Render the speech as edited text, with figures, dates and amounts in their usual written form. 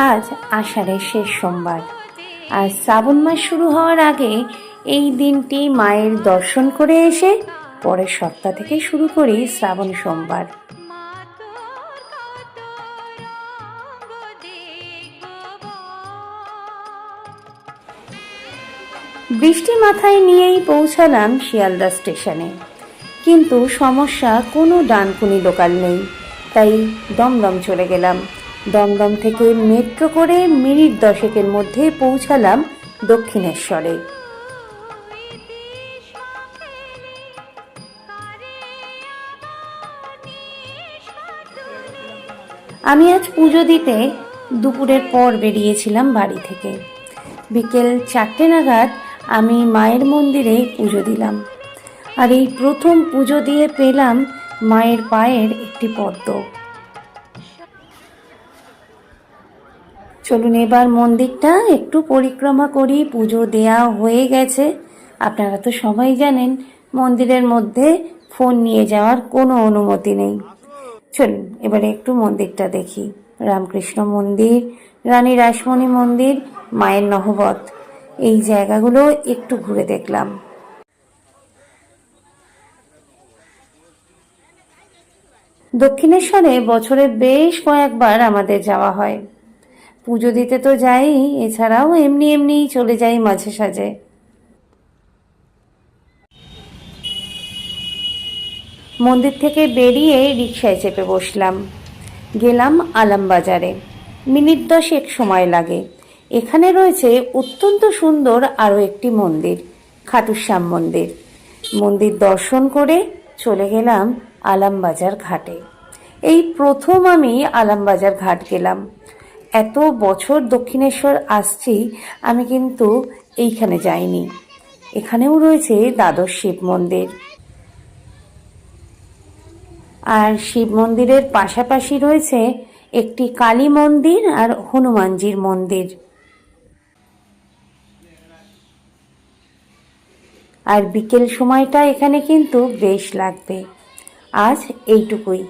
আজ আষাঢ়ের শেষ সোমবার, আর শ্রাবণ মাস শুরু হওয়ার আগে এই দিনটি মায়ের দর্শন করে এসে পরের সপ্তাহ থেকে শুরু করি শ্রাবণ সোমবার। বৃষ্টি মাথায় নিয়েই পৌঁছালাম শিয়ালদা স্টেশনে, কিন্তু সমস্যা কোনো ডানকুনি লোকাল নেই, তাই দমদম চলে গেলাম। দমদম থেকে মেট্রো করে মিনিট 10 মধ্যে পৌঁছালাম দক্ষিণেশ্বরে। আমি আজ পুজো দিতে দুপুরের পর বেরিয়েছিলাম বাড়ি থেকে। বিকেল 4টে নাগাদ আমি মায়ের মন্দিরে পুজো দিলাম, আর এই প্রথম পুজো দিয়ে পেলাম মায়ের পায়ের একটি পদ্ম। চলুন এবার মন্দিরটা একটু পরিক্রমা করি। পুজো দেয়া হয়ে গেছে। আপনারা তো সবাই জানেন মন্দিরের মধ্যে ফোন নিয়ে যাওয়ার কোনো অনুমতি নেই। চলুন এবারে একটু মন্দিরটা দেখি। রামকৃষ্ণ মন্দির, রানী রাসমণি মন্দির, মায়ের নহবত, এই জায়গাগুলো একটু ঘুরে দেখলাম। দক্ষিণেশ্বরে বছরে বেশ কয়েকবার আমাদের যাওয়া হয়। পুজো দিতে তো যাই, এছাড়াও এমনি এমনি চলে যাই মাঝে সাঝে। মন্দির থেকে বেরিয়ে রিকশায় চেপে বসলাম। গেলাম আলমবাজারে। মিনিট 10 সময় লাগে। এখানে রয়েছে অত্যন্ত সুন্দর আরও একটি মন্দির, খাটুশ্যাম মন্দির। মন্দির দর্শন করে চলে গেলাম আলমবাজার ঘাটে। এই প্রথম আমি আলমবাজার ঘাট গেলাম। এত বছর দক্ষিণেশ্বর আসছি, আমি কিন্তু এইখানে যাইনি। এখানেও রয়েছে দ্বাদশ শিব মন্দির, আর শিব মন্দিরের পাশাপাশি রয়েছে একটি কালী মন্দির আর হনুমানজির মন্দির। আর বিকেল সময়টা এখানে কিন্তু বেশ লাগবে। আজ এইটুকুই।